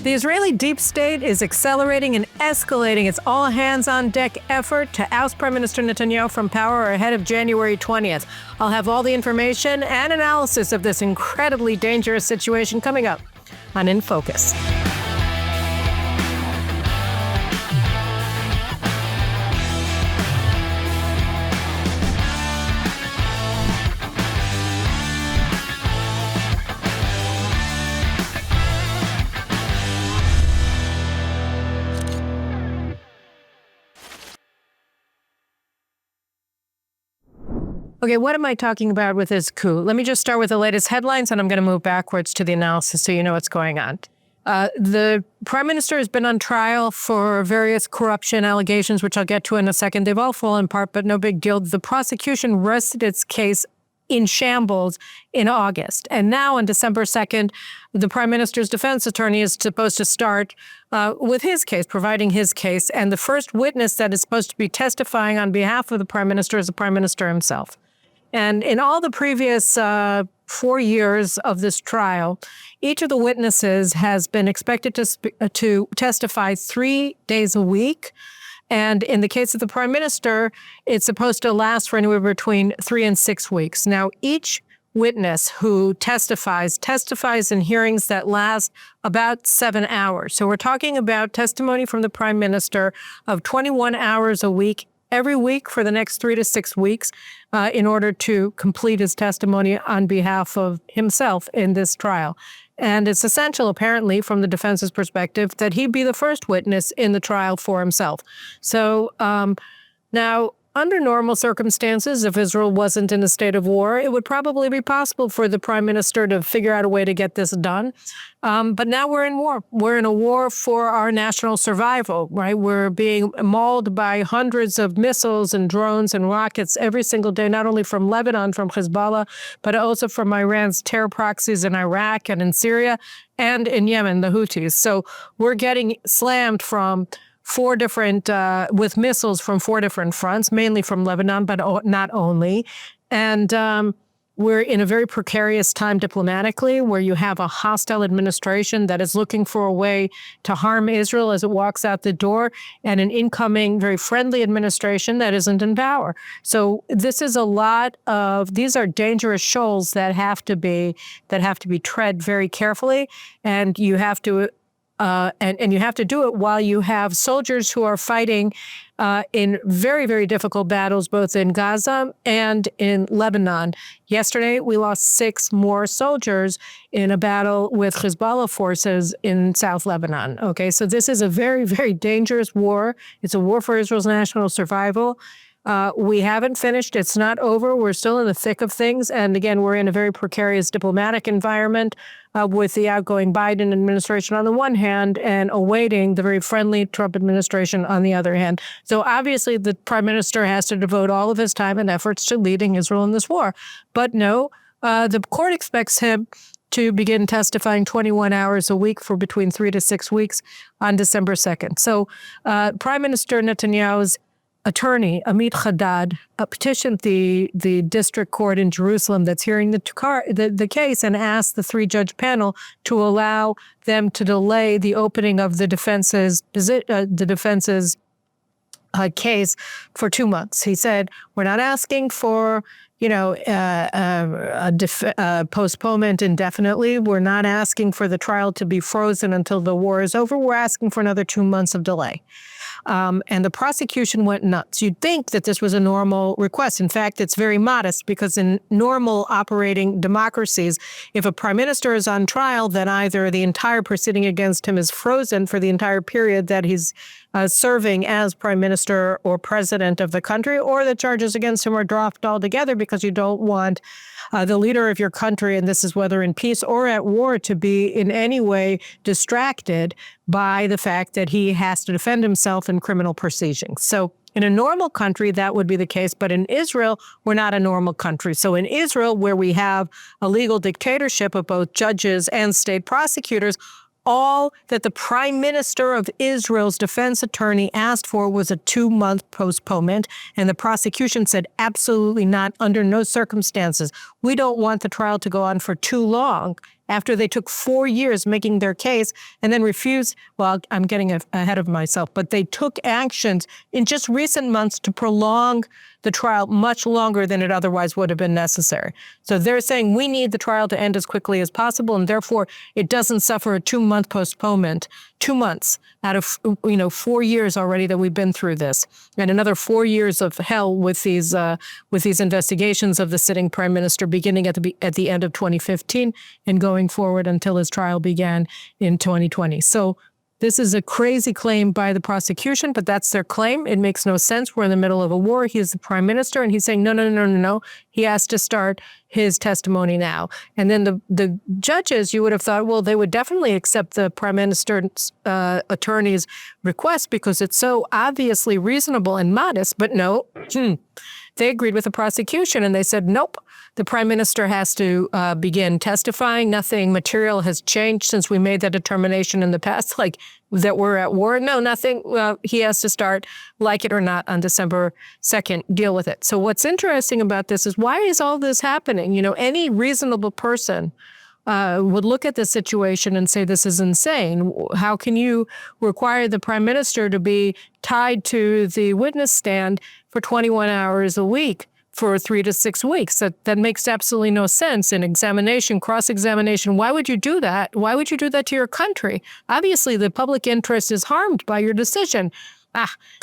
The Israeli deep state is accelerating and escalating its all-hands-on-deck effort to oust Prime Minister Netanyahu from power ahead of January 20th. I'll have all the information and analysis of this incredibly dangerous situation coming up on In Focus. Okay, what am I talking about with this coup? Let me just start with the latest headlines, and I'm going to move backwards to the analysis so you know what's going on. The prime minister has been on trial for various corruption allegations, which I'll get to in a second. They've all fallen apart, but no big deal. The prosecution rested its case in shambles in August. And now on December 2nd, the prime minister's defense attorney is supposed to start with his case, providing his case. And the first witness that is supposed to be testifying on behalf of the prime minister is the prime minister himself. And in all the previous 4 years of this trial, each of the witnesses has been expected to testify 3 days a week. And in the case of the prime minister, it's supposed to last for anywhere between 3 and 6 weeks. Now, each witness who testifies in hearings that last about 7 hours. So we're talking about testimony from the prime minister of 21 hours a week, every week for the next 3 to 6 weeks in order to complete his testimony on behalf of himself in this trial. And it's essential, apparently, from the defense's perspective, that he be the first witness in the trial for himself. So now, under normal circumstances, if Israel wasn't in a state of war, it would probably be possible for the prime minister to figure out a way to get this done. But now we're in war. We're in a war for our national survival, right? We're being mauled by hundreds of missiles and drones and rockets every single day, not only from Lebanon, from Hezbollah, but also from Iran's terror proxies in Iraq and in Syria and in Yemen, the Houthis. So we're getting slammed from with missiles from 4 different fronts, mainly from Lebanon, but not only. And we're in a very precarious time diplomatically, where you have a hostile administration that is looking for a way to harm Israel as it walks out the door, and an incoming, very friendly administration that isn't in power. So this is these are dangerous shoals that have to be tread very carefully, and you have to and you have to do it while you have soldiers who are fighting in very, very difficult battles, both in Gaza and in Lebanon. Yesterday, we lost 6 more soldiers in a battle with Hezbollah forces in South Lebanon. Okay, so this is a very, very dangerous war. It's a war for Israel's national survival. We haven't finished. It's not over. We're still in the thick of things. And again, we're in a very precarious diplomatic environment with the outgoing Biden administration on the one hand and awaiting the very friendly Trump administration on the other hand. So obviously, the prime minister has to devote all of his time and efforts to leading Israel in this war. But no, the court expects him to begin testifying 21 hours a week for between 3 to 6 weeks on December 2nd. So Prime Minister Netanyahu's attorney, Amit Haddad, petitioned the district court in Jerusalem that's hearing the case and asked the 3-judge panel to allow them to delay the opening of the defense's case for 2 months. He said, we're not asking for postponement indefinitely. We're not asking for the trial to be frozen until the war is over. We're asking for another 2 months of delay. And the prosecution went nuts. You'd think that this was a normal request. In fact, it's very modest, because in normal operating democracies, if a prime minister is on trial, then either the entire proceeding against him is frozen for the entire period that he's serving as prime minister or president of the country, or the charges against him are dropped altogether, because you don't want the leader of your country, and this is whether in peace or at war, to be in any way distracted by the fact that he has to defend himself in criminal proceedings. So in a normal country, that would be the case. But in Israel, we're not a normal country. So in Israel, where we have a legal dictatorship of both judges and state prosecutors, all that the prime minister of Israel's defense attorney asked for was a 2-month postponement. And the prosecution said, absolutely not, under no circumstances. We don't want the trial to go on for too long. after they took 4 years making their case and then refused. Well, I'm getting ahead of myself, but they took actions in just recent months to prolong the trial much longer than it otherwise would have been necessary. So they're saying we need the trial to end as quickly as possible, and therefore it doesn't suffer a 2-month postponement. 2 months out of 4 years already that we've been through this, and another 4 years of hell with these investigations of the sitting prime minister, beginning at the end of 2015 and going forward until his trial began in 2020. So this is a crazy claim by the prosecution, but that's their claim. It makes no sense. We're in the middle of a war. He is the prime minister, and he's saying, no. He has to start his testimony now. And then the judges, you would have thought, well, they would definitely accept the prime minister's attorney's request because it's so obviously reasonable and modest, but no. They agreed with the prosecution, and they said, nope, the prime minister has to begin testifying. Nothing material has changed since we made that determination in the past, like that we're at war. No, nothing. He has to start, like it or not, on December 2nd, deal with it. So what's interesting about this is, why is all this happening? Any reasonable person would look at this situation and say, this is insane. How can you require the prime minister to be tied to the witness stand for 21 hours a week for 3 to 6 weeks? That makes absolutely no sense. In examination, cross-examination, why would you do that? Why would you do that to your country? Obviously, the public interest is harmed by your decision.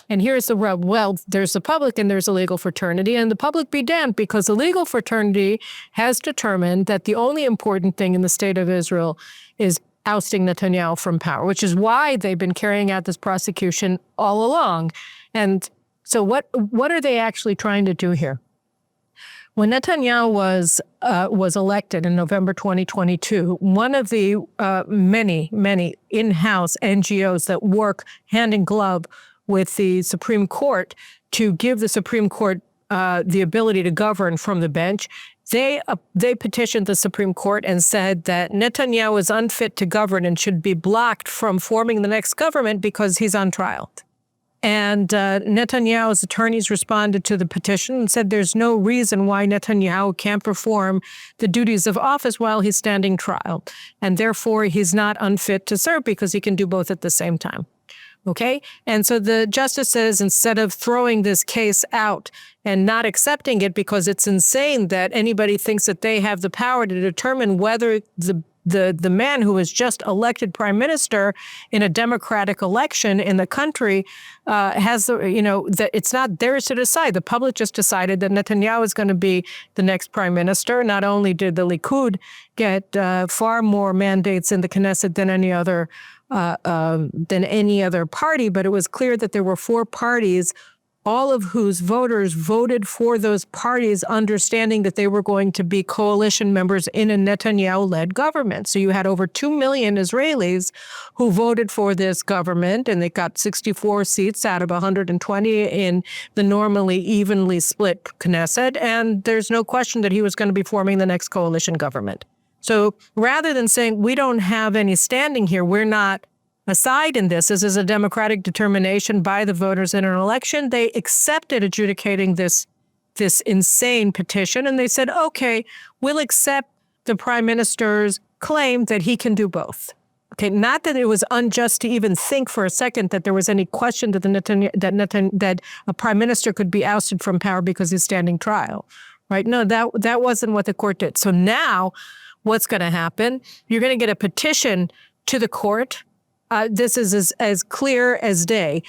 And here's the rub. Well, there's the public and there's a legal fraternity, and the public be damned, because the legal fraternity has determined that the only important thing in the state of Israel is ousting Netanyahu from power, which is why they've been carrying out this prosecution all along. And so what are they actually trying to do here? When Netanyahu was elected in November 2022, one of the many in-house NGOs that work hand in glove with the Supreme Court to give the Supreme Court the ability to govern from the bench, they petitioned the Supreme Court and said that Netanyahu is unfit to govern and should be blocked from forming the next government because he's on trial. And Netanyahu's attorneys responded to the petition and said there's no reason why Netanyahu can't perform the duties of office while he's standing trial. And therefore, he's not unfit to serve because he can do both at the same time. Okay? And so the justices, instead of throwing this case out and not accepting it because it's insane that anybody thinks that they have the power to determine whether the man who was just elected prime minister in a democratic election in the country has that it's not theirs to decide. The public just decided that Netanyahu is going to be the next prime minister. Not only did the Likud get far more mandates in the Knesset than any other party, but it was clear that there were 4 parties, all of whose voters voted for those parties, understanding that they were going to be coalition members in a Netanyahu-led government. So you had over 2 million Israelis who voted for this government, and they got 64 seats out of 120 in the normally evenly split Knesset, and there's no question that he was going to be forming the next coalition government. So rather than saying, we don't have any standing here, we're not a side in this is a democratic determination by the voters in an election, they accepted adjudicating this insane petition, and they said, okay, we'll accept the prime minister's claim that he can do both. Okay, not that it was unjust to even think for a second that there was any question that that a prime minister could be ousted from power because he's standing trial, right? No, that wasn't what the court did. So now what's going to happen? You're going to get a petition to the court. This is as clear as day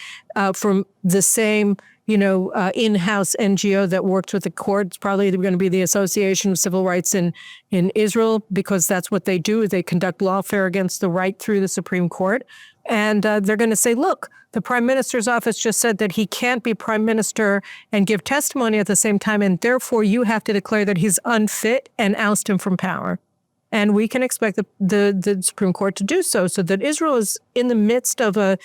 from the same, in-house NGO that works with the court. It's probably going to be the Association of Civil Rights in Israel, because that's what they do. They conduct lawfare against the right through the Supreme Court. And they're going to say, look, the prime minister's office just said that he can't be prime minister and give testimony at the same time, and therefore you have to declare that he's unfit and oust him from power. And we can expect the Supreme Court to do so that Israel is in the midst of a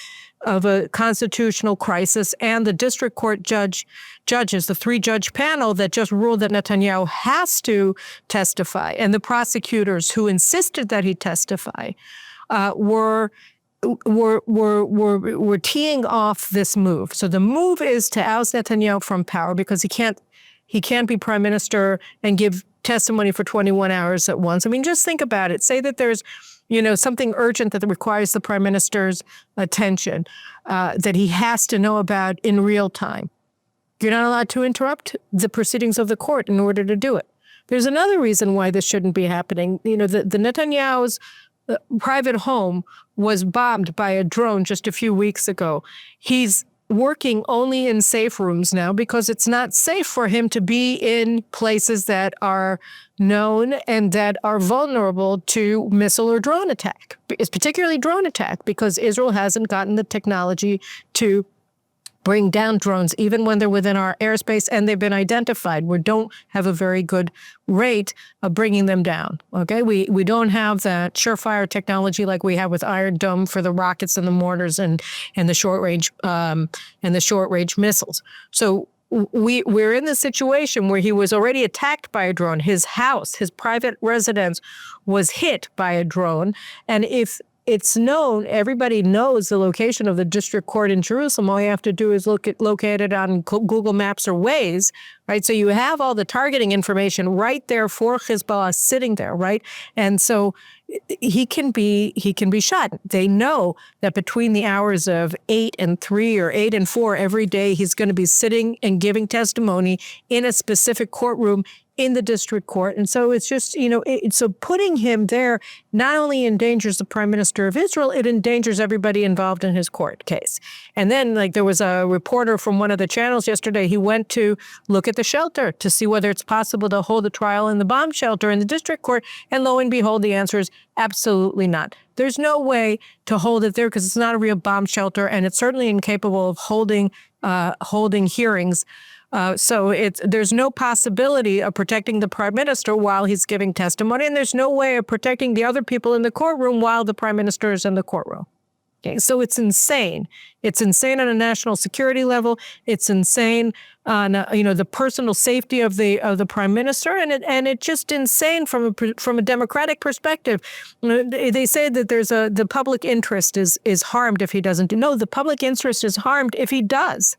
constitutional crisis, and the district court judges, the 3-judge panel that just ruled that Netanyahu has to testify, and the prosecutors who insisted that he testify, were teeing off this move. So the move is to oust Netanyahu from power because he can't be prime minister and give testimony for 21 hours at once. I mean, just think about it. Say that there's, something urgent that requires the prime minister's attention, that he has to know about in real time. You're not allowed to interrupt the proceedings of the court in order to do it. There's another reason why this shouldn't be happening. The Netanyahu's private home was bombed by a drone just a few weeks ago. He's working only in safe rooms now because it's not safe for him to be in places that are known and that are vulnerable to missile or drone attack. It's particularly drone attack because Israel hasn't gotten the technology to bring down drones, even when they're within our airspace and they've been identified. We don't have a very good rate of bringing them down, okay? We don't have that surefire technology like we have with Iron Dome for the rockets and the mortars and the short range missiles. So we're in the situation where he was already attacked by a drone. His house, his private residence was hit by a drone. And if it's known, everybody knows the location of the district court in Jerusalem. All you have to do is locate it on Google Maps or Waze, right? So you have all the targeting information right there for Hezbollah sitting there, right? And so he can be shot. They know that between the hours of 8 and 3 or 8 and 4 every day, he's going to be sitting and giving testimony in a specific courtroom in the district court. And so it's just, so putting him there not only endangers the prime minister of Israel, it endangers everybody involved in his court case. And then there was a reporter from one of the channels yesterday. He went to look at the shelter to see whether it's possible to hold a trial in the bomb shelter in the district court. And lo and behold, the answer is absolutely not. There's no way to hold it there because it's not a real bomb shelter, and it's certainly incapable of holding hearings. So there's no possibility of protecting the prime minister while he's giving testimony, and there's no way of protecting the other people in the courtroom while the prime minister is in the courtroom. Okay, so it's insane. It's insane on a national security level. It's insane on the personal safety of the prime minister, and it's just insane from a democratic perspective. They say that the public interest is harmed if he doesn't. No, the public interest is harmed if he does.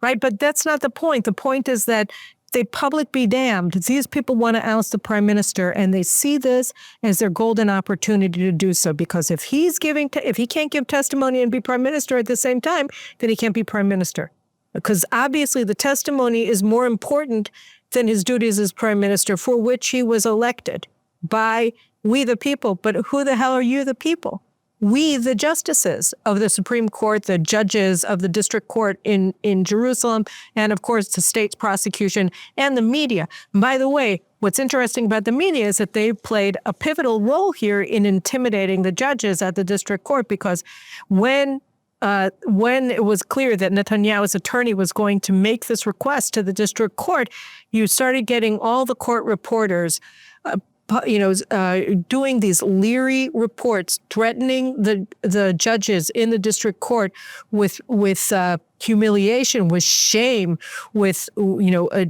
Right. But that's not the point. The point is that the public be damned. These people want to oust the prime minister, and they see this as their golden opportunity to do so. Because if he can't give testimony and be prime minister at the same time, then he can't be prime minister. Because obviously the testimony is more important than his duties as prime minister, for which he was elected by we the people. But who the hell are you the people? We, the justices of the Supreme Court, the judges of the district court in Jerusalem, and of course the state's prosecution and the media. And by the way, what's interesting about the media is that they've played a pivotal role here in intimidating the judges at the district court, because when it was clear that Netanyahu's attorney was going to make this request to the district court, you started getting all the court reporters doing these leery reports, threatening the judges in the district court with humiliation, with shame, with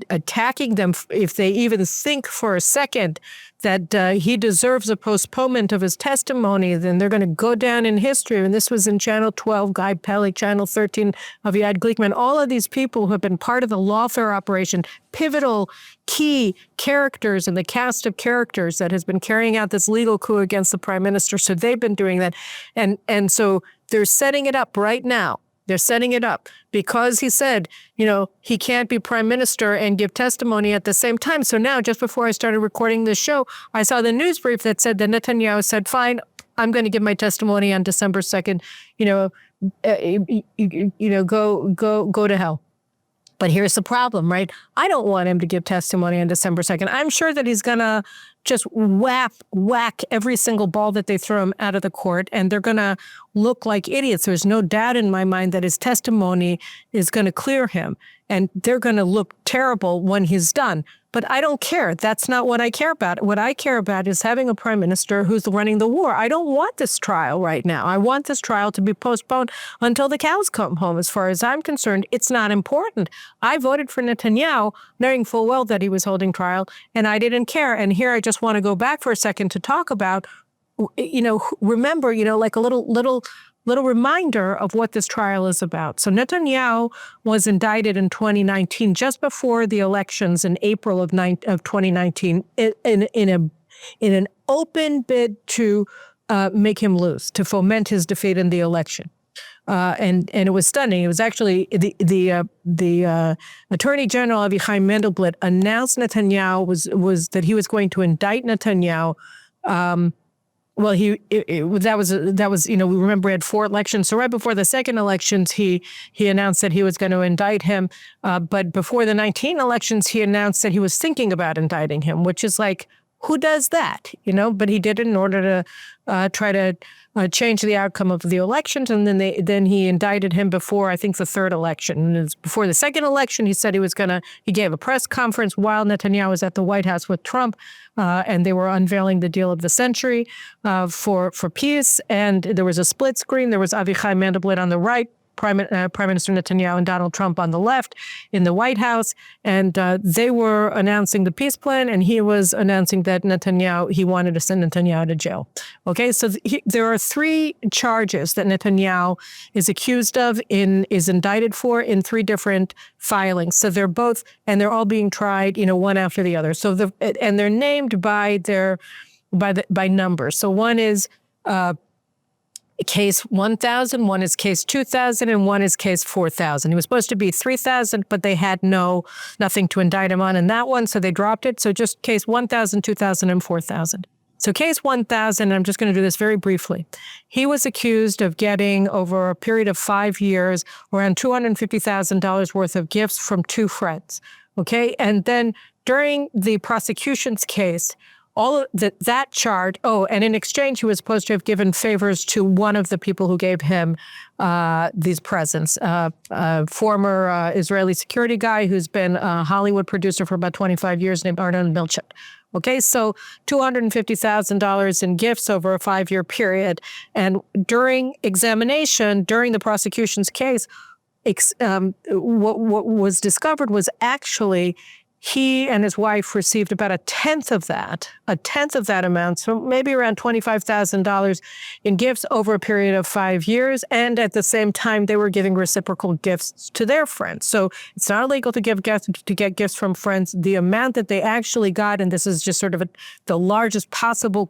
attacking them if they even think for a second that he deserves a postponement of his testimony. Then they're going to go down in history. And this was in Channel 12, Guy Pelly, Channel 13, Aviad Glickman. All of these people who have been part of the Lawfare operation, pivotal, key characters in the cast of characters that has been carrying out this legal coup against the prime minister. So they've been doing that. And so they're setting it up right now. They're setting it up because he said, he can't be prime minister and give testimony at the same time. So now, just before I started recording this show, I saw the news brief that said that Netanyahu said, fine, I'm going to give my testimony on December 2nd, go to hell. But here's the problem, right? I don't want him to give testimony on December 2nd. I'm sure that he's going to just whack every single ball that they throw him out of the court, and they're going to look like idiots. There's no doubt in my mind that his testimony is going to clear him, and they're going to look terrible when he's done. But I don't care. That's not what I care about. What I care about is having a prime minister who's running the war. I don't want this trial right now. I want this trial to be postponed until the cows come home. As far as I'm concerned, it's not important. I voted for Netanyahu, knowing full well that he was holding trial, and I didn't care. And here I just want to go back for a second to talk about, remember, like a little little reminder of what this trial is about. So Netanyahu was indicted in 2019, just before the elections in April of 2019, in an open bid to make him lose, to foment his defeat in the election. And it was stunning. It was actually the Attorney General Avichai Mandelblit announced Netanyahu was that he was going to indict Netanyahu. Well, that was we remember he had 4 elections. So right before the second elections, he announced that he was going to indict him. But before the 19 elections, he announced that he was thinking about indicting him, which is like, who does that? But he did it in order to try to change the outcome of the elections. And then he indicted him before, I think, the third election. And before the second election, he said he gave a press conference while Netanyahu was at the White House with Trump, and they were unveiling the deal of the century for peace. And there was a split screen. There was Avichai Mandelblit on the right, Prime Minister Netanyahu and Donald Trump on the left in the White House. And they were announcing the peace plan, and he was announcing that he wanted to send Netanyahu to jail. Okay, so there are 3 charges that Netanyahu is accused of, is indicted for in 3 different filings. So they're all being tried, one after the other. So and they're named by numbers. So one is case 1,000, one is case 2,000, and one is case 4,000. It was supposed to be 3,000, but they had nothing to indict him on in that one, so they dropped it. So just case 1,000, 2,000, and 4,000. So case 1,000, I'm just going to do this very briefly. He was accused of getting, over a period of 5 years, around $250,000 worth of gifts from 2 friends. Okay, and then during the prosecution's case, all of that charge, and in exchange, he was supposed to have given favors to one of the people who gave him these presents, a former Israeli security guy who's been a Hollywood producer for about 25 years named Arnon Milchan. Okay, so $250,000 in gifts over a 5-year period. And during examination, during the prosecution's case, what was discovered was actually he and his wife received about a tenth of that amount, so maybe around $25,000 in gifts over a period of 5 years. And at the same time, they were giving reciprocal gifts to their friends. So it's not illegal to get gifts from friends. The amount that they actually got, and this is just sort of the largest possible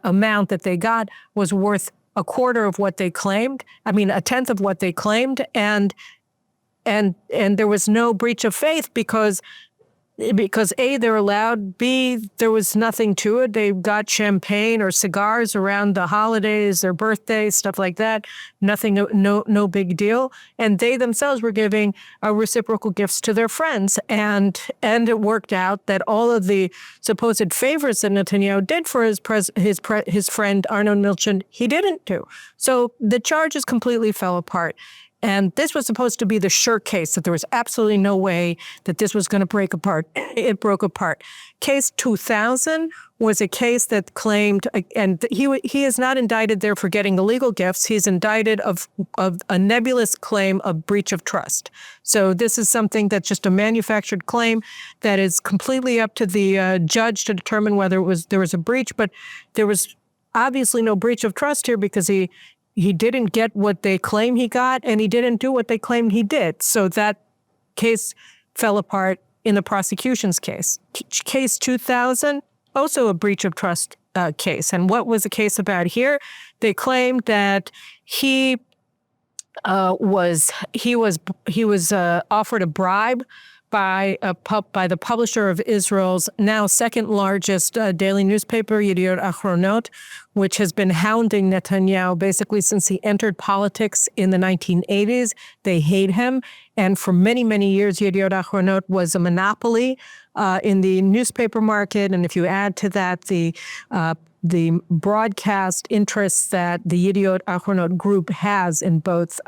amount that they got, was worth a quarter of what they claimed. I mean, a tenth of what they claimed, and there was no breach of faith because A, they're allowed, B, there was nothing to it. They got champagne or cigars around the holidays, their birthdays, stuff like that. Nothing, no big deal. And they themselves were giving reciprocal gifts to their friends. And it worked out that all of the supposed favors that Netanyahu did for his friend Arnon Milchan, he didn't do. So the charges completely fell apart. And this was supposed to be the sure case, that there was absolutely no way that this was going to break apart. It broke apart. Case 2000 was a case that claimed, and he is not indicted there for getting illegal gifts. He's indicted of a nebulous claim of breach of trust. So this is something that's just a manufactured claim that is completely up to the judge to determine whether there was a breach. But there was obviously no breach of trust here, because he didn't get what they claim he got, and he didn't do what they claimed he did. So that case fell apart in the prosecution's case. Case 2000, also a breach of trust case. And what was the case about here? They claimed that he was offered a bribe by the publisher of Israel's now second largest daily newspaper, Yediot Achronot, which has been hounding Netanyahu basically since he entered politics in the 1980s. They hate him. And for many, many years, Yediot Achronot was a monopoly in the newspaper market. And if you add to that the broadcast interests that the Yediot Achronot group has in both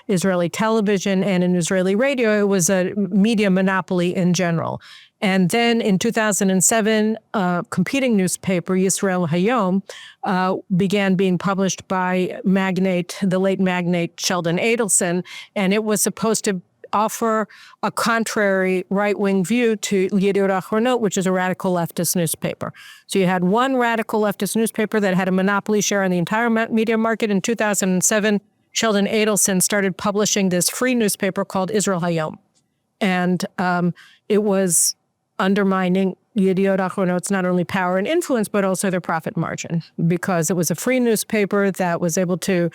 Israeli television and in Israeli radio, it was a media monopoly in general. And then in 2007, a competing newspaper, Yisrael Hayom, began being published by the late magnate Sheldon Adelson, and it was supposed to offer a contrary right-wing view to Yediot Ahronot, which is a radical leftist newspaper. So you had one radical leftist newspaper that had a monopoly share on the entire media market. In 2007, Sheldon Adelson started publishing this free newspaper called Israel Hayom. And it was undermining Yediot Ahronot's not only power and influence, but also their profit margin, because it was a free newspaper that was able to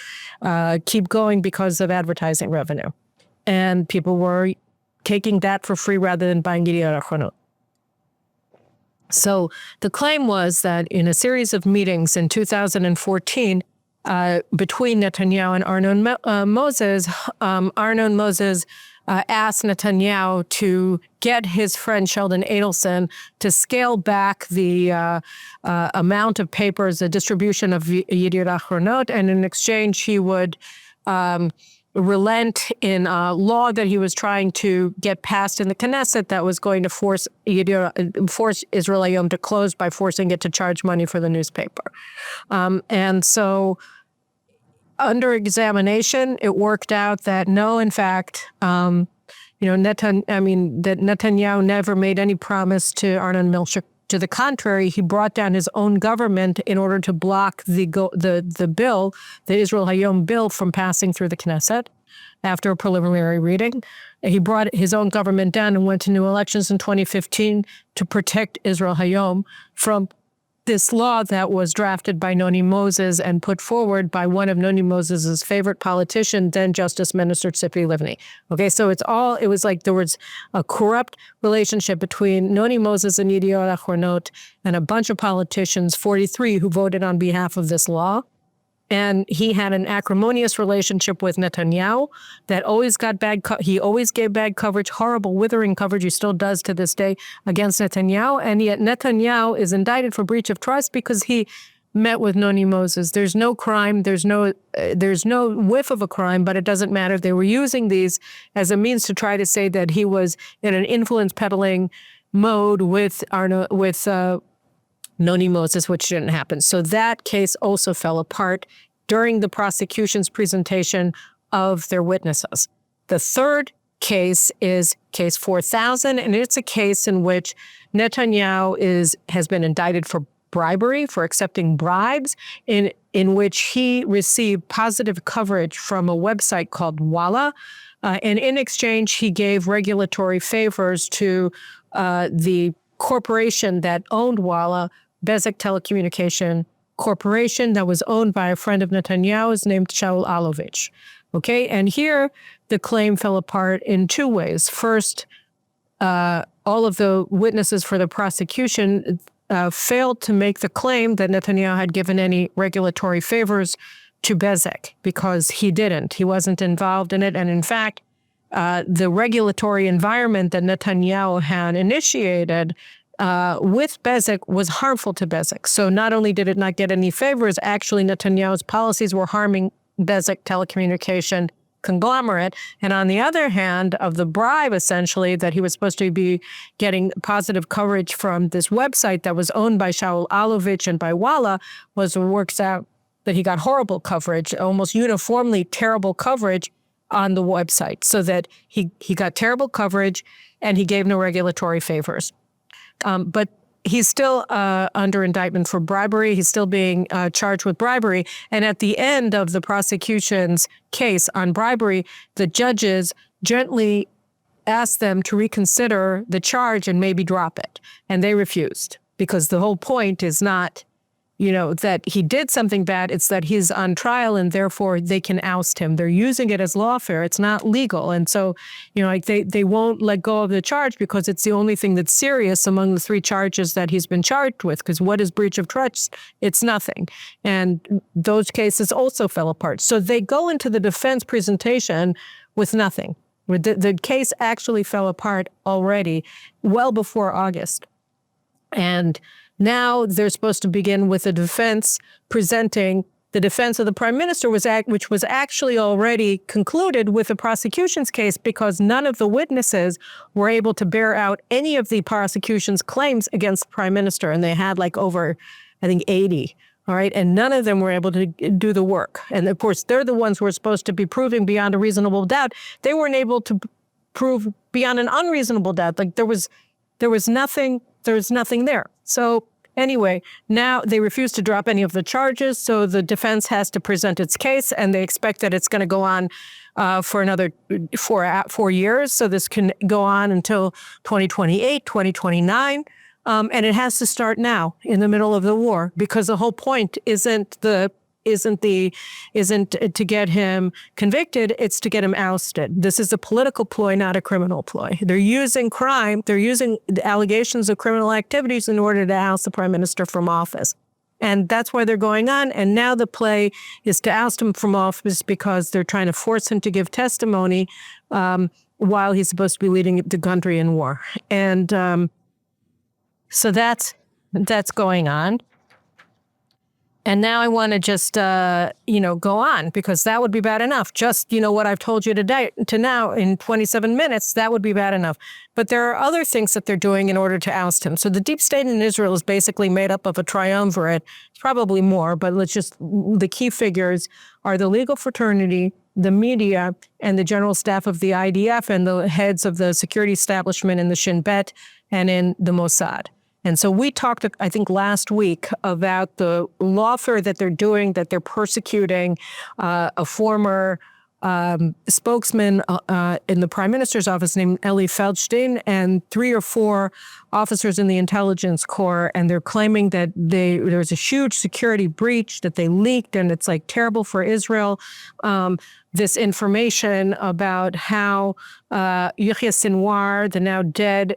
keep going because of advertising revenue. And people were taking that for free rather than buying Yediot Ahronot. So the claim was that in a series of meetings in 2014 between Netanyahu and Arnon Moses, Arnon Moses asked Netanyahu to get his friend Sheldon Adelson to scale back the amount of papers, the distribution of Yediot Ahronot, and in exchange he would relent in a law that he was trying to get passed in the Knesset that was going to force Israel Hayom to close by forcing it to charge money for the newspaper. And so under examination, it worked out that no, in fact, that Netanyahu never made any promise to Arnon Milchik. To the contrary, he brought down his own government in order to block the bill, the Israel Hayom bill, from passing through the Knesset after a preliminary reading. He brought his own government down and went to new elections in 2015 to protect Israel Hayom from this law that was drafted by Noni Moses and put forward by one of Noni Moses's favorite politicians, then Justice Minister Tzipi Livni. Okay, so it was like there was a corrupt relationship between Noni Moses and Yediot Ahronot and a bunch of politicians, 43, who voted on behalf of this law. And he had an acrimonious relationship with Netanyahu that always got he always gave bad coverage, horrible, withering coverage, he still does to this day, against Netanyahu. And yet Netanyahu is indicted for breach of trust because he met with Noni Moses. There's no crime, there's no whiff of a crime, but it doesn't matter. They were using these as a means to try to say that he was in an influence peddling mode with Noni Moses, which didn't happen. So that case also fell apart during the prosecution's presentation of their witnesses. The third case is case 4000, and it's a case in which Netanyahu has been indicted for bribery, for accepting bribes, in which he received positive coverage from a website called Walla. And in exchange, he gave regulatory favors to the corporation that owned Walla, Bezeq Telecommunication Corporation, that was owned by a friend of Netanyahu's named Shaul Alovich. Okay, and here the claim fell apart in two ways. First, all of the witnesses for the prosecution failed to make the claim that Netanyahu had given any regulatory favors to Bezeq, because he didn't. He wasn't involved in it. And in fact, the regulatory environment that Netanyahu had initiated with Bezeq was harmful to Bezeq. So not only did it not get any favors, actually Netanyahu's policies were harming Bezeq Telecommunication conglomerate. And on the other hand, of the bribe, essentially, that he was supposed to be getting positive coverage from this website that was owned by Shaul Alovich and by Walla, works out that he got horrible coverage, almost uniformly terrible coverage on the website, so that he got terrible coverage and he gave no regulatory favors. But he's still under indictment for bribery. He's still being charged with bribery. And at the end of the prosecution's case on bribery, the judges gently asked them to reconsider the charge and maybe drop it. And they refused, because the whole point is not, that he did something bad. It's that he's on trial and therefore they can oust him. They're using it as lawfare. It's not legal. And so, they won't let go of the charge because it's the only thing that's serious among the three charges that he's been charged with. Because what is breach of trust? It's nothing. And those cases also fell apart. So they go into the defense presentation with nothing. The case actually fell apart already well before August. And now they're supposed to begin with a defense presenting the defense of the prime minister, which was actually already concluded with the prosecution's case, because none of the witnesses were able to bear out any of the prosecution's claims against the prime minister. And they had over, I think, 80. All right. And none of them were able to do the work. And of course, they're the ones who are supposed to be proving beyond a reasonable doubt. They weren't able to prove beyond an unreasonable doubt. Like there was nothing there. So anyway, now they refuse to drop any of the charges. So the defense has to present its case, and they expect that it's going to go on for another 4 years. So this can go on until 2028, 2029. And it has to start now in the middle of the war, because the whole point isn't to get him convicted, it's to get him ousted. This is a political ploy, not a criminal ploy. They're using the allegations of criminal activities in order to oust the prime minister from office. And that's why they're going on. And now the play is to oust him from office because they're trying to force him to give testimony while he's supposed to be leading the country in war. And so that's going on. And now I want to just, go on, because that would be bad enough. Just, what I've told you today to now in 27 minutes, that would be bad enough. But there are other things that they're doing in order to oust him. So the deep state in Israel is basically made up of a triumvirate, probably more, but the key figures are the legal fraternity, the media, and the general staff of the IDF, and the heads of the security establishment in the Shin Bet and in the Mossad. And so we talked, I think, last week about the lawfare that they're doing, that they're persecuting a former spokesman in the Prime Minister's office named Eli Feldstein, and 3 or 4 officers in the intelligence corps, and they're claiming that there's a huge security breach that they leaked, and it's like terrible for Israel. This information about how Yahya Sinwar, the now dead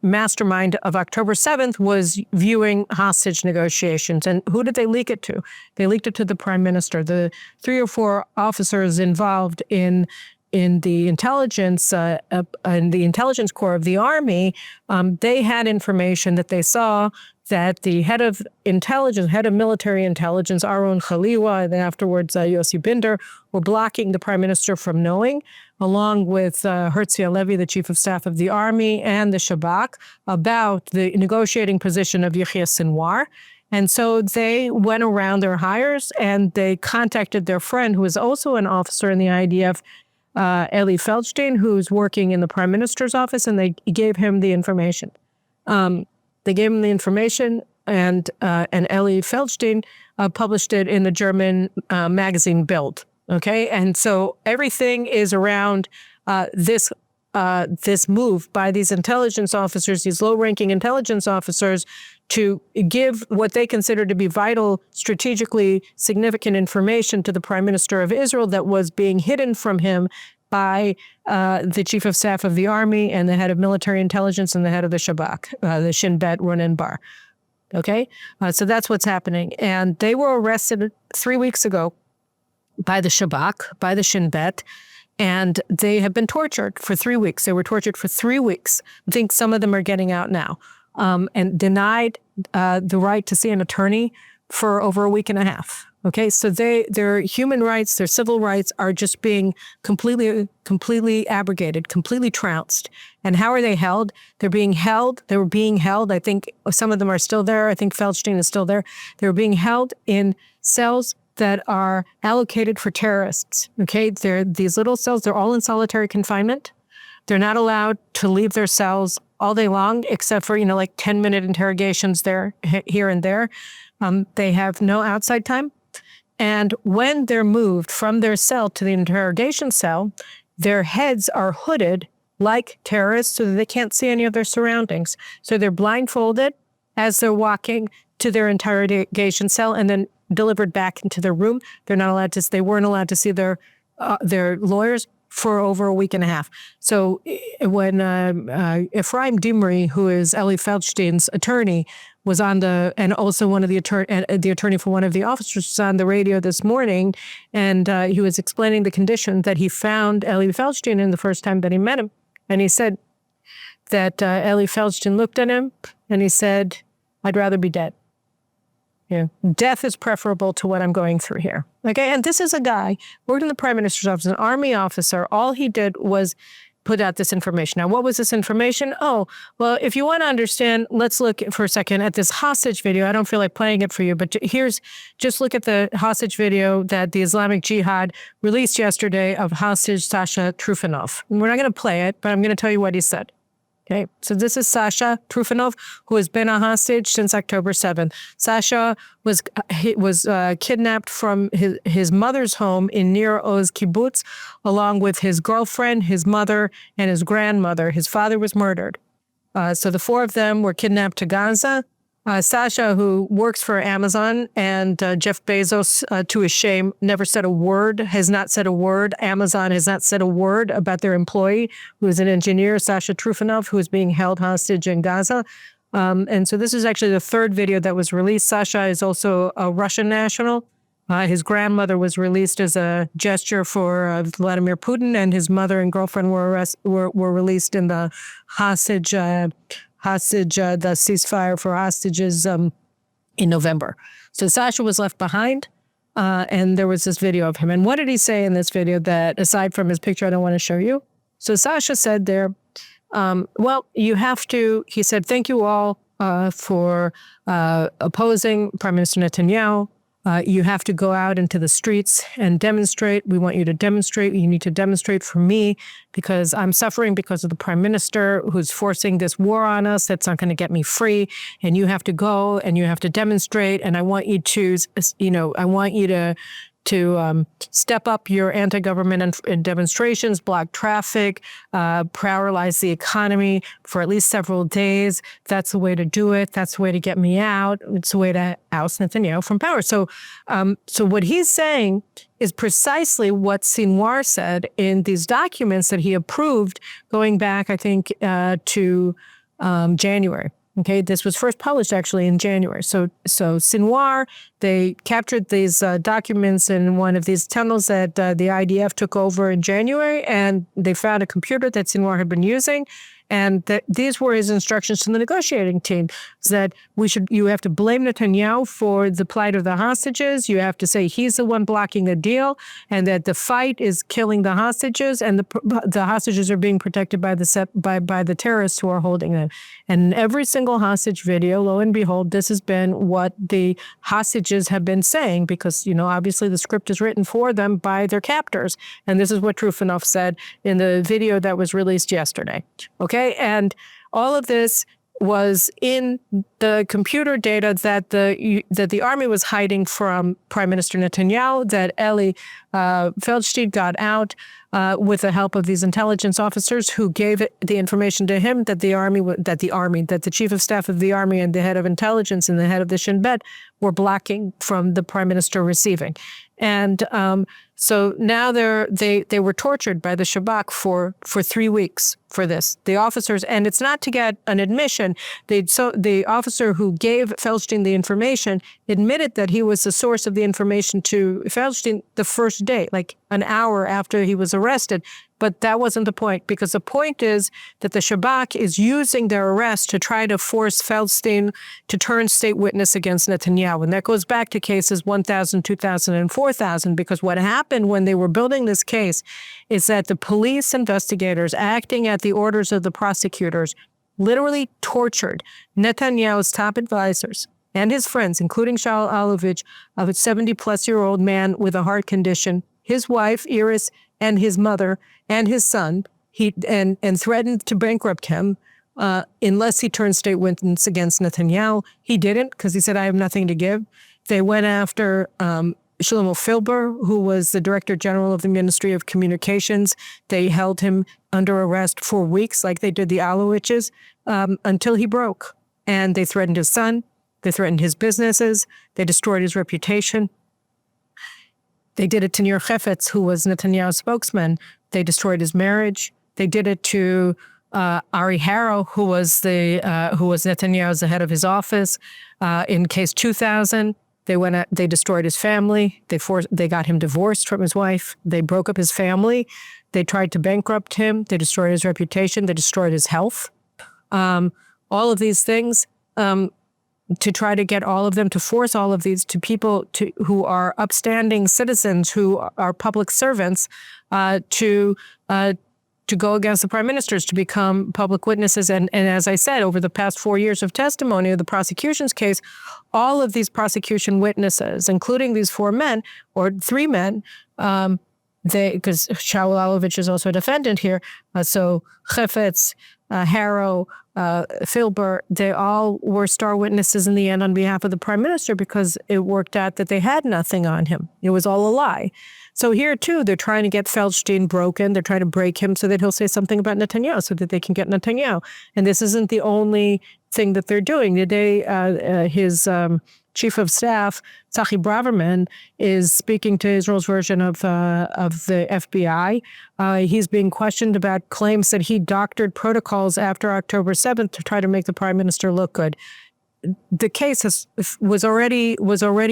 mastermind of October 7th, was viewing hostage negotiations. And who did they leak it to? They leaked it to the prime minister. The 3 or 4 officers involved in the intelligence corps of the army, they had information that they saw that the head of military intelligence, Aaron Khaliwa, and then afterwards Yossi Binder, were blocking the prime minister from knowing, along with Herzi Halevi, the chief of staff of the army, and the Shabak, about the negotiating position of Yahya Sinwar. And so they went around their hires, and they contacted their friend, who is also an officer in the IDF, Eli Feldstein, who's working in the prime minister's office, and they gave him the information. They gave him the information, and Eli Feldstein published it in the German magazine Bild. Okay, and so everything is around this move by these intelligence officers, these low-ranking intelligence officers, to give what they consider to be vital, strategically significant information to the Prime Minister of Israel that was being hidden from him by the chief of staff of the army and the head of military intelligence and the head of the Shabak, the Shin Bet Ronen Bar. Okay, so that's what's happening. And they were arrested 3 weeks ago by the Shabak, by the Shin Bet, and they have been tortured for 3 weeks. They were tortured for 3 weeks. I think some of them are getting out now, and denied the right to see an attorney for over a week and a half. Okay, so their human rights, their civil rights are just being completely abrogated, completely trounced. And how are they held? They were being held. I think some of them are still there. I think Feldstein is still there. They were being held in cells that are allocated for terrorists. Okay, these little cells, they're all in solitary confinement. They're not allowed to leave their cells all day long, except for, 10-minute interrogations there, here and there. They have no outside time. And when they're moved from their cell to the interrogation cell, their heads are hooded like terrorists so that they can't see any of their surroundings. So they're blindfolded as they're walking to their interrogation cell and then delivered back into their room. They weren't allowed to see their lawyers for over a week and a half. So when Ephraim Dimri, who is Eli Feldstein's attorney, was and also one of the attorney for one of the officers, was on the radio this morning, and he was explaining the condition that he found Eli Feldstein in the first time that he met him. And he said that Eli Feldstein looked at him and he said, "I'd rather be dead. Yeah, death is preferable to what I'm going through here." Okay, and this is a guy worked in the Prime Minister's office, an army officer. All he did was put out this information. Now, what was this information? Oh, well, if you want to understand, let's look for a second at this hostage video. I don't feel like playing it for you, but just look at the hostage video that the Islamic Jihad released yesterday of hostage Sasha Trufanov. And we're not going to play it, but I'm going to tell you what he said. Okay, so this is Sasha Trufanov, who has been a hostage since October 7th. Sasha was kidnapped from his mother's home in Nir Oz kibbutz, along with his girlfriend, his mother, and his grandmother. His father was murdered. So the four of them were kidnapped to Gaza. Sasha, who works for Amazon, and Jeff Bezos, to his shame, never said a word, has not said a word. Amazon has not said a word about their employee, who is an engineer, Sasha Trufanov, who is being held hostage in Gaza. And so this is actually the third video that was released. Sasha is also a Russian national. His grandmother was released as a gesture for Vladimir Putin, and his mother and girlfriend were released in the the ceasefire for hostages in November. So Sasha was left behind, and there was this video of him. And what did he say in this video that, aside from his picture, I don't want to show you? So Sasha said there, well, you have to, he said, thank you all for opposing Prime Minister Netanyahu. You have to go out into the streets and demonstrate. We want you to demonstrate. You need to demonstrate for me because I'm suffering because of the prime minister who's forcing this war on us. That's not going to get me free. And you have to go and you have to demonstrate. And I want you to, I want you to step up your anti-government and demonstrations, block traffic, paralyze the economy for at least several days. That's the way to do it. That's the way to get me out. It's the way to oust Netanyahu from power. So what he's saying is precisely what Sinwar said in these documents that he approved going back, I think, to January. Okay, this was first published actually in January. So Sinwar, they captured these documents in one of these tunnels that the IDF took over in January, and they found a computer that Sinwar had been using. And these were his instructions to the negotiating team, that you have to blame Netanyahu for the plight of the hostages. You have to say he's the one blocking the deal, and that the fight is killing the hostages, and the hostages are being protected by the terrorists who are holding them. And in every single hostage video, lo and behold, this has been what the hostages have been saying, because obviously the script is written for them by their captors, and this is what Trufanov said in the video that was released yesterday. Okay. And all of this was in the computer data that the army was hiding from Prime Minister Netanyahu, that Eli Feldstein got out with the help of these intelligence officers who gave the information to him that the chief of staff of the army and the head of intelligence and the head of the Shin Bet were blocking from the prime minister receiving. And so now they were tortured by the Shabak for 3 weeks for this. The officers, and it's not to get an admission. The officer who gave Feldstein the information admitted that he was the source of the information to Feldstein the first day, like an hour after he was arrested. But that wasn't the point, because the point is that the Shabak is using their arrest to try to force Feldstein to turn state witness against Netanyahu. And that goes back to cases 1,000, 2,000, and 4,000, because what happened when they were building this case is that the police investigators, acting at the orders of the prosecutors, literally tortured Netanyahu's top advisors and his friends, including Shaul Alovich, a 70-plus-year-old man with a heart condition, his wife, Iris, and his mother, and his son, and threatened to bankrupt him unless he turned state witness against Netanyahu. He didn't, because he said, I have nothing to give. They went after Shlomo Filber, who was the Director General of the Ministry of Communications. They held him under arrest for weeks, like they did the Aloviches, until he broke. And they threatened his son. They threatened his businesses. They destroyed his reputation. They did it to Nir Chefetz, who was Netanyahu's spokesman. They destroyed his marriage. They did it to Ari Harrow, who was Netanyahu's the head of his office. In case 2000, they destroyed his family. They got him divorced from his wife. They broke up his family. They tried to bankrupt him. They destroyed his reputation. They destroyed his health. All of these things. To try to get all of them, to force all of these to people who are upstanding citizens, who are public servants, to to go against the prime ministers, to become public witnesses. And as I said, over the past 4 years of testimony of the prosecution's case, all of these prosecution witnesses, including these 4 men or 3 men, because Shaul Alovich is also a defendant here, so Chefetz, Harrow, Filber, they all were star witnesses in the end on behalf of the prime minister because it worked out that they had nothing on him. It was all a lie. So here, too, they're trying to get Feldstein broken. They're trying to break him so that he'll say something about Netanyahu so that they can get Netanyahu. And this isn't the only thing that they're doing. Today, his chief of staff, Tzachi Braverman, is speaking to Israel's version of the FBI. He's being questioned about claims that he doctored protocols after October 7th to try to make the prime minister look good. The case was already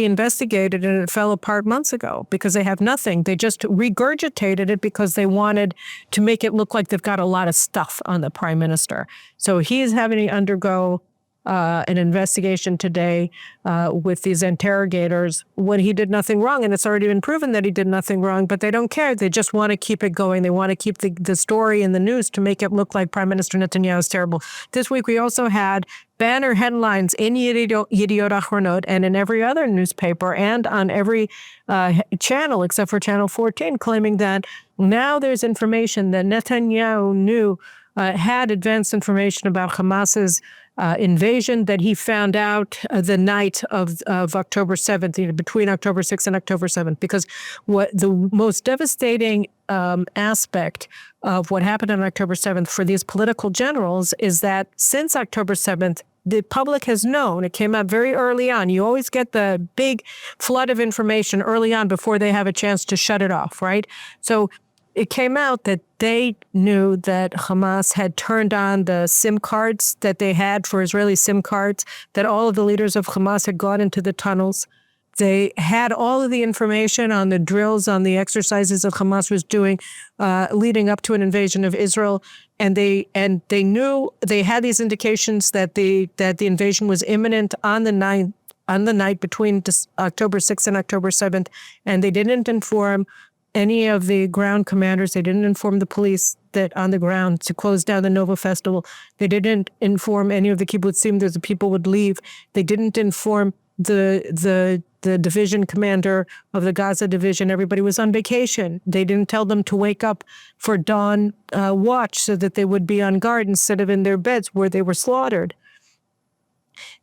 investigated, and it fell apart months ago because they have nothing. They just regurgitated it because they wanted to make it look like they've got a lot of stuff on the prime minister. So he's having to undergo an investigation today with these interrogators when he did nothing wrong. And it's already been proven that he did nothing wrong, but they don't care. They just want to keep it going. They want to keep the story in the news to make it look like Prime Minister Netanyahu is terrible. This week, we also had banner headlines in Yediot Ahronot and in every other newspaper and on every channel except for Channel 14 claiming that now there's information that Netanyahu had advanced information about Hamas's invasion that he found out the night of October 7th, between October 6th and October 7th, because what the most devastating aspect of what happened on October 7th for these political generals is that since October 7th, the public has known, it came out very early on. You always get the big flood of information early on before they have a chance to shut it off, right? So it came out that they knew that Hamas had turned on the SIM cards that they had for Israeli SIM cards, that all of the leaders of Hamas had gone into the tunnels. They had all of the information on the drills, on the exercises that Hamas was doing leading up to an invasion of Israel. And they knew, they had these indications that the invasion was imminent on the night between October 6th and October 7th. And they didn't inform any of the ground commanders. They didn't inform the police that on the ground to close down the Nova Festival. They didn't inform any of the kibbutzim that the people would leave. They didn't inform the division commander of the Gaza division. Everybody was on vacation. They didn't tell them to wake up for dawn watch so that they would be on guard instead of in their beds where they were slaughtered.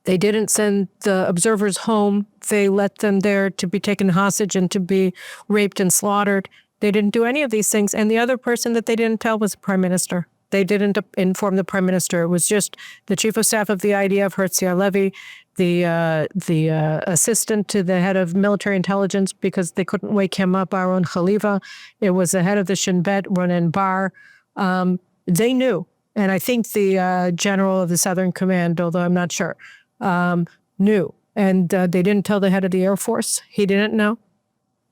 They didn't send the observers home. They let them there to be taken hostage and to be raped and slaughtered. They didn't do any of these things. And the other person that they didn't tell was the prime minister. They didn't inform the prime minister. It was just the chief of staff of the IDF, Herzi Halevi, the assistant to the head of military intelligence, because they couldn't wake him up, Aaron Khalifa. It was the head of the Shin Bet, Ronen Bar. They knew. And I think the general of the Southern Command, although I'm not sure, knew. And they didn't tell the head of the Air Force. He didn't know.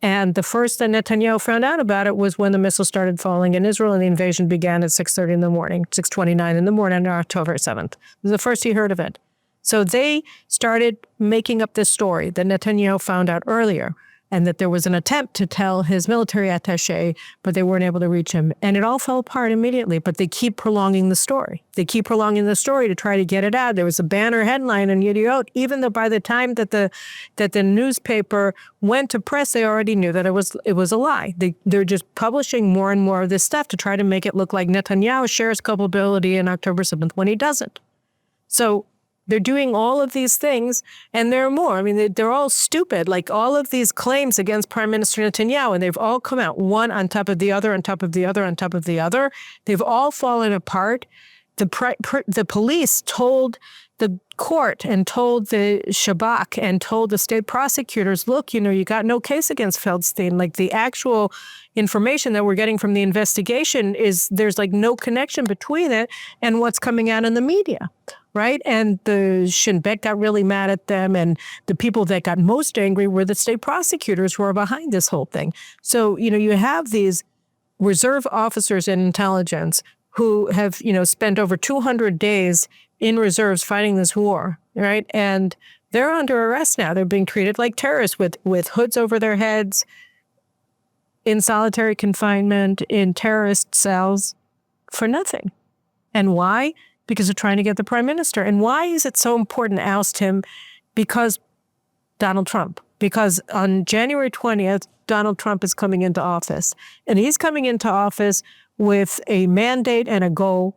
And the first that Netanyahu found out about it was when the missiles started falling in Israel and the invasion began at 6:30 in the morning, 6:29 in the morning on October 7th. It was the first he heard of it. So they started making up this story that Netanyahu found out earlier, and that there was an attempt to tell his military attaché, but they weren't able to reach him. And it all fell apart immediately, but they keep prolonging the story. They keep prolonging the story to try to get it out. There was a banner headline in Yediot, even though by the time that the newspaper went to press, they already knew that it was a lie. They're just publishing more and more of this stuff to try to make it look like Netanyahu shares culpability in October 7th when he doesn't. So they're doing all of these things, and there are more. I mean, they're all stupid. Like all of these claims against Prime Minister Netanyahu, and they've all come out one on top of the other, on top of the other, on top of the other. They've all fallen apart. The police told the court and told the Shabak and told the state prosecutors, look, you got no case against Feldstein. Like the actual information that we're getting from the investigation there's like no connection between it and what's coming out in the media. Right? And the Shin Bet got really mad at them. And the people that got most angry were the state prosecutors who are behind this whole thing. So, you have these reserve officers in intelligence who have, spent over 200 days in reserves fighting this war, right? And they're under arrest now. They're being treated like terrorists with hoods over their heads, in solitary confinement, in terrorist cells. for nothing. And why? Because they're trying to get the prime minister. And why is it so important to oust him? Because Donald Trump. Because on January 20th, Donald Trump is coming into office. And he's coming into office with a mandate and a goal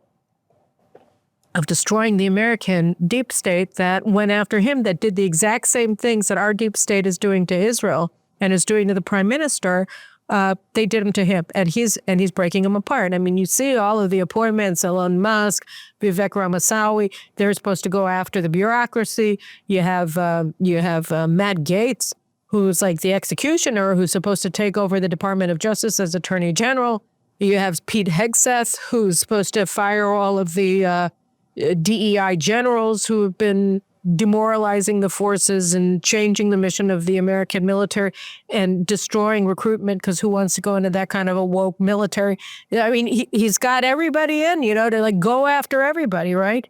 of destroying the American deep state that went after him, that did the exact same things that our deep state is doing to Israel and is doing to the prime minister. They did them to him, and he's breaking them apart. I mean, you see all of the appointments, Elon Musk, Vivek Ramaswamy, they're supposed to go after the bureaucracy. You have Matt Gaetz, who's like the executioner, who's supposed to take over the Department of Justice as Attorney General. You have Pete Hegseth, who's supposed to fire all of the DEI generals who have been demoralizing the forces and changing the mission of the American military and destroying recruitment, because who wants to go into that kind of a woke military? I mean, he's got everybody in, to like go after everybody, right?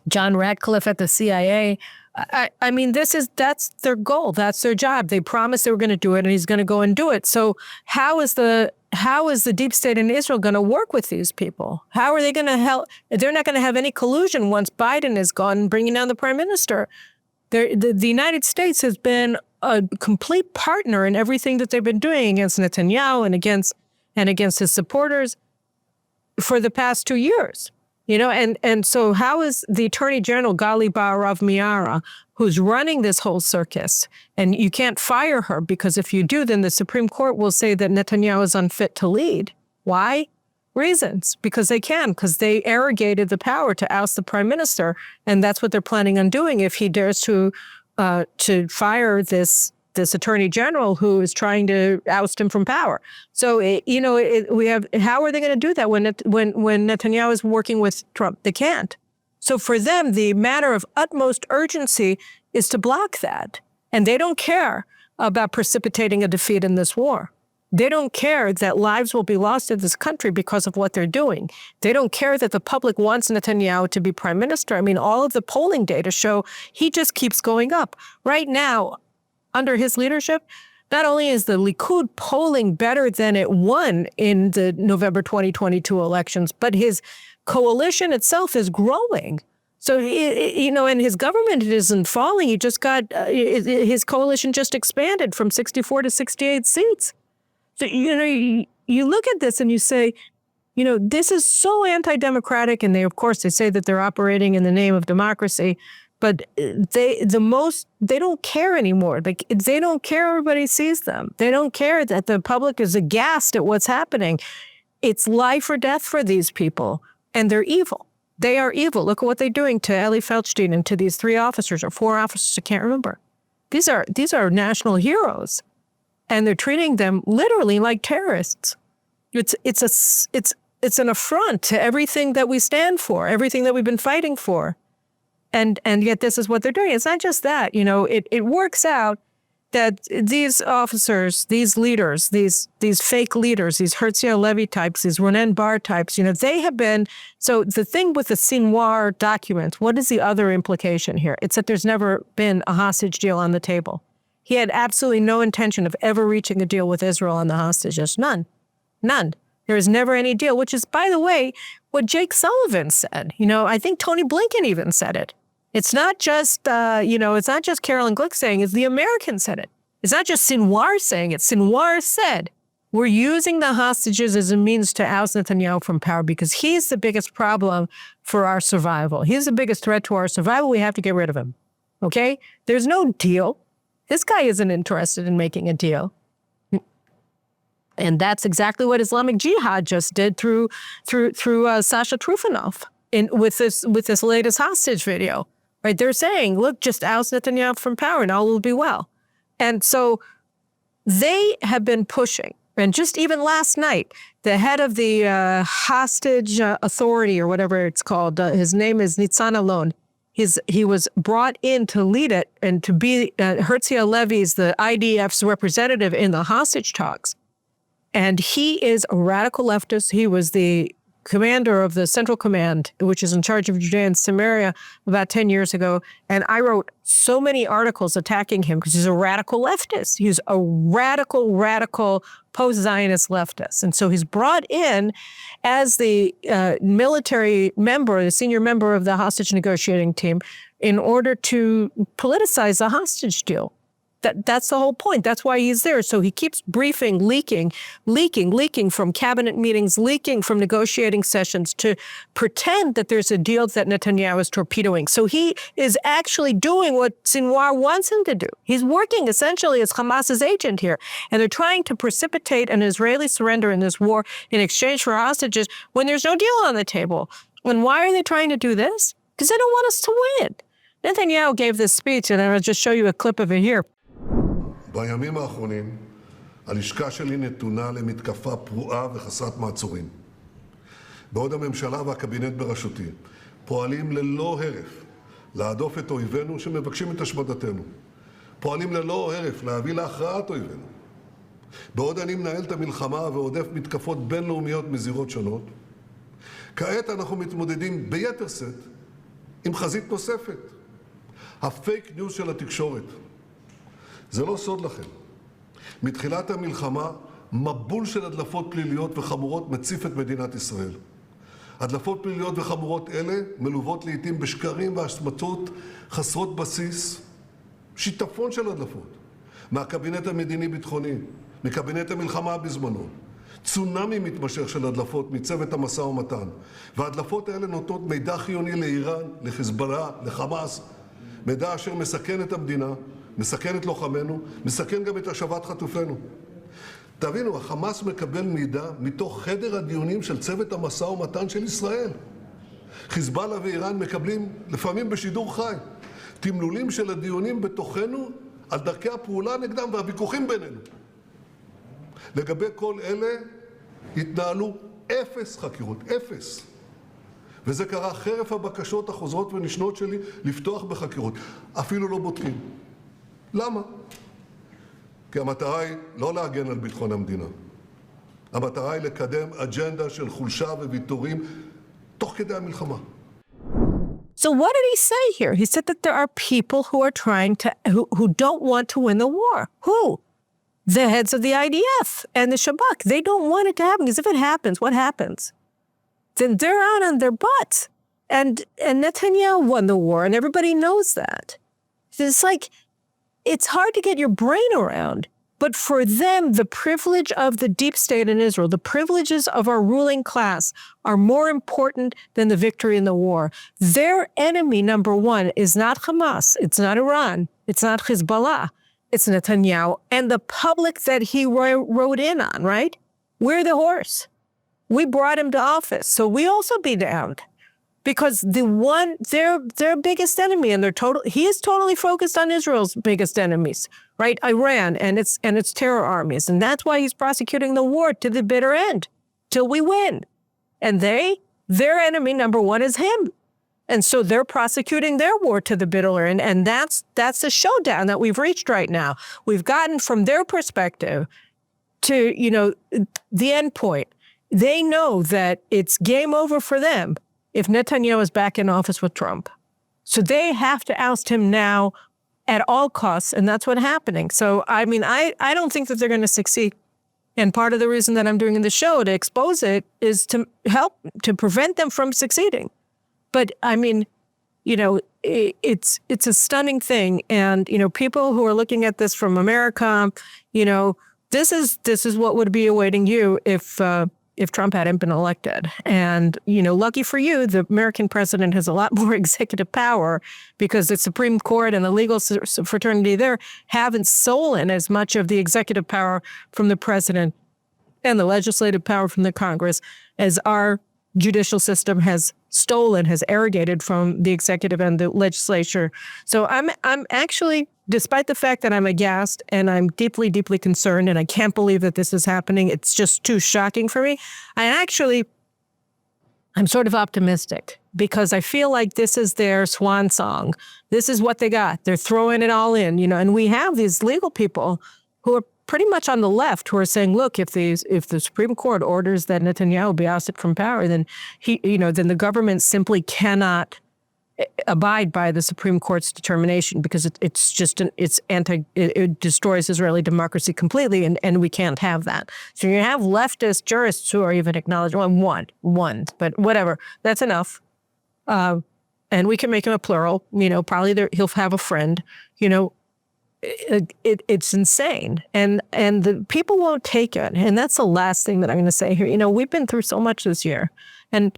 John Ratcliffe at the CIA. I mean, that's their goal. That's their job. They promised they were going to do it, and he's going to go and do it. So how is the deep state in Israel going to work with these people? How are they going to help? They're not going to have any collusion once Biden is gone, bringing down the prime minister. The United States has been a complete partner in everything that they've been doing against Netanyahu and against his supporters for the past 2 years. And so how is the Attorney General, Gali Baharav Miara, who's running this whole circus, and you can't fire her because if you do, then the Supreme Court will say that Netanyahu is unfit to lead. Why? Reasons. Because they arrogated the power to oust the prime minister, and that's what they're planning on doing if he dares to fire this attorney general who is trying to oust him from power. So, we have, how are they going to do that when Netanyahu is working with Trump? They can't. So for them, the matter of utmost urgency is to block that. And they don't care about precipitating a defeat in this war. They don't care that lives will be lost in this country because of what they're doing. They don't care that the public wants Netanyahu to be prime minister. I mean, all of the polling data show he just keeps going up. Right now, under his leadership, not only is the Likud polling better than it won in the November 2022 elections, but his coalition itself is growing. So, and his government isn't falling. He just got, his coalition just expanded from 64 to 68 seats. So, you look at this and you say, this is so anti-democratic. And they say that they're operating in the name of democracy. But they don't care anymore. Like, they don't care everybody sees them. They don't care that the public is aghast at what's happening. It's life or death for these people. And they're evil. They are evil. Look at what they're doing to Eli Feldstein and to these 3 officers or 4 officers, I can't remember. These are national heroes. And they're treating them literally like terrorists. It's an affront to everything that we stand for, everything that we've been fighting for. And yet this is what they're doing. It's not just that, it works out that these officers, these leaders, these fake leaders, these Herzia Levy types, these Ronen Bar types, they have been, so the thing with the Sinwar documents, what is the other implication here? It's that there's never been a hostage deal on the table. He had absolutely no intention of ever reaching a deal with Israel on the hostages. None. There is never any deal, which is, by the way, what Jake Sullivan said. I think Tony Blinken even said it. It's not just, it's not just Caroline Glick saying it, it's the Americans said it. It's not just Sinwar saying it. Sinwar said, we're using the hostages as a means to oust Netanyahu from power because he's the biggest problem for our survival. He's the biggest threat to our survival. We have to get rid of him. Okay? There's no deal. This guy isn't interested in making a deal. And that's exactly what Islamic Jihad just did through Sasha Trufanov with this latest hostage video. Right? They're saying, look, just oust Netanyahu from power and all will be well. And so they have been pushing. And just even last night, the head of the hostage authority or whatever it's called, his name is Nitzan Alon. He was brought in to lead it and to be Herzia Levy's, the IDF's representative in the hostage talks. And he is a radical leftist. He was the commander of the Central Command, which is in charge of Judea and Samaria, about 10 years ago. And I wrote so many articles attacking him because he's a radical leftist. He's a radical post-Zionist leftist. And so he's brought in as the military member, the senior member of the hostage negotiating team, in order to politicize the hostage deal. That's the whole point. That's why he's there. So he keeps briefing, leaking from cabinet meetings, leaking from negotiating sessions to pretend that there's a deal that Netanyahu is torpedoing. So he is actually doing what Sinwar wants him to do. He's working essentially as Hamas's agent here. And they're trying to precipitate an Israeli surrender in this war in exchange for hostages when there's no deal on the table. And why are they trying to do this? Because they don't want us to win. Netanyahu gave this speech, and I'll just show you a clip of it here. בימים האחרונים, הלשכה שלי נתונה למתקפה פרועה וחסרת מעצורים. בעוד הממשלה והקבינט בראשותי פועלים ללא הרף להדוף את אויבינו שמבקשים את השמדתנו. פועלים ללא הרף להביא להכרעת אויבינו. בעוד אני מנהל את המלחמה ועודף מתקפות בינלאומיות מזירות שונות, כעת אנחנו מתמודדים ביתר שאת עם חזית נוספת. הפייק ניוז של התקשורת. זה לא סוד לכם. מתחילת המלחמה, מבול של הדלפות פליליות וחמורות מציף את מדינת ישראל. הדלפות פליליות וחמורות אלה מלוות לעתים בשקרים והשמצות חסרות בסיס, שיטפון של הדלפות, מהקבינט המדיני-ביטחוני, מקבינט המלחמה בזמנו, צונאמי מתמשך של הדלפות מצוות המשא ומתן, וההדלפות האלה נותנות מידע חיוני לאיראן, לחיזבאללה, לחמאס, מידע אשר מסכן את המדינה, מסכן את לוחמינו, מסכן גם את השבת חטופינו. תבינו, החמאס מקבל מידע מתוך חדר הדיונים של צוות המשא ומתן של ישראל. חיזבאללה ואיראן מקבלים לפעמים בשידור חי תמלולים של הדיונים בתוכנו על דרכי הפעולה נגדם והוויכוחים בינינו. לגבי כל אלה התנהלו אפס חקירות, אפס. וזה קרה חרף הבקשות החוזרות ונשנות שלי לפתוח בחקירות. אפילו לא בודקים. למה? כי המטרה היא לא להגן על ביטחון המדינה. המטרה היא לקדם אג'נדה של חולשה וויתורים תוך כדי המלחמה. So what did he say here? He said that there are people who are trying to, who don't want to win the war. Who? The heads of the IDF and the Shabak. They don't want it to happen, because if it happens, what happens? Then they're out on their butts. And Netanyahu won the war, and everybody knows that. It's like, it's hard to get your brain around. But for them, the privilege of the deep state in Israel, the privileges of our ruling class are more important than the victory in the war. Their enemy, number one, is not Hamas. It's not Iran. It's not Hezbollah. It's Netanyahu and the public that he rode in on, right? We're the horse. We brought him to office. So we also be damned. Because their biggest enemy, and he is totally focused on Israel's biggest enemies, right? Iran and its terror armies. And that's why he's prosecuting the war to the bitter end, till we win. And their enemy number one is him. And so they're prosecuting their war to the bitter end. And that's the showdown that we've reached right now. We've gotten from their perspective to, the end point. They know that it's game over for them if Netanyahu is back in office with Trump. So they have to oust him now at all costs, and that's what's happening. So, I mean, I don't think that they're going to succeed. And part of the reason that I'm doing the show to expose it is to help, to prevent them from succeeding. But, I mean, it's a stunning thing. And, people who are looking at this from America, this is what would be awaiting you if Trump hadn't been elected. And, lucky for you, the American president has a lot more executive power because the Supreme Court and the legal fraternity there haven't stolen as much of the executive power from the president and the legislative power from the Congress as our judicial system has stolen, has arrogated from the executive and the legislature. So I'm actually, despite the fact that I'm aghast and I'm deeply, deeply concerned and I can't believe that this is happening, it's just too shocking for me. I'm sort of optimistic because I feel like this is their swan song. This is what they got. They're throwing it all in, and we have these legal people who are pretty much on the left who are saying, look, if the Supreme Court orders that Netanyahu be ousted from power, then then the government simply cannot abide by the Supreme Court's determination because it destroys Israeli democracy completely, and we can't have that. So you have leftist jurists who are even acknowledging, well, one, but whatever, that's enough. And we can make him a plural. Probably he'll have a friend. It's insane, and the people won't take it. And that's the last thing that I'm going to say here. We've been through so much this year, and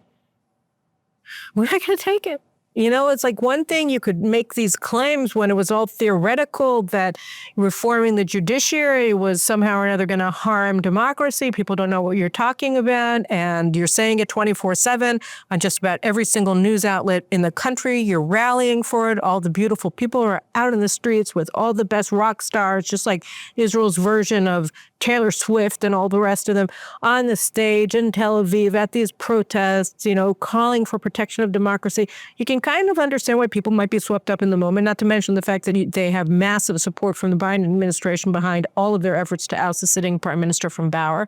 we're not going to take it. It's like one thing you could make these claims when it was all theoretical that reforming the judiciary was somehow or another going to harm democracy. People don't know what you're talking about, and you're saying it 24/7 on just about every single news outlet in the country. You're rallying for it. All the beautiful people are out in the streets with all the best rock stars, just like Israel's version of Taylor Swift and all the rest of them on the stage in Tel Aviv at these protests, calling for protection of democracy. You can kind of understand why people might be swept up in the moment, not to mention the fact that they have massive support from the Biden administration behind all of their efforts to oust the sitting prime minister from power.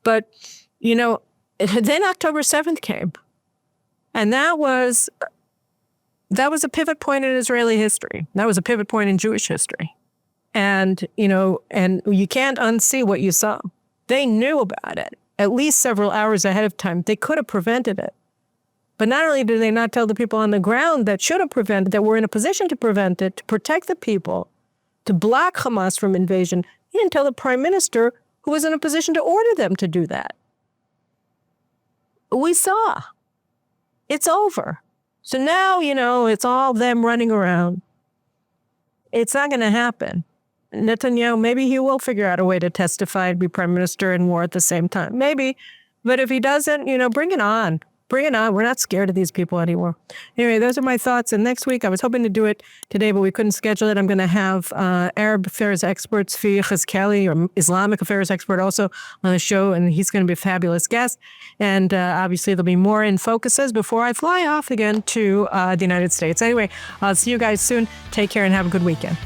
But, then October 7th came. And that was a pivot point in Israeli history. That was a pivot point in Jewish history. And, and you can't unsee what you saw. They knew about it at least several hours ahead of time. They could have prevented it. But not only did they not tell the people on the ground that should have prevented, that were in a position to prevent it, to protect the people, to block Hamas from invasion, they didn't tell the prime minister who was in a position to order them to do that. We saw. It's over. So now, it's all them running around. It's not going to happen. Netanyahu, maybe he will figure out a way to testify and be prime minister and war at the same time. Maybe. But if he doesn't, bring it on. Bring it on. We're not scared of these people anymore. Anyway, those are my thoughts. And next week, I was hoping to do it today, but we couldn't schedule it. I'm going to have Arab affairs experts, Fi Chizkeli, or Islamic affairs expert also on the show, and he's going to be a fabulous guest. And obviously, there'll be more in focuses before I fly off again to the United States. Anyway, I'll see you guys soon. Take care and have a good weekend.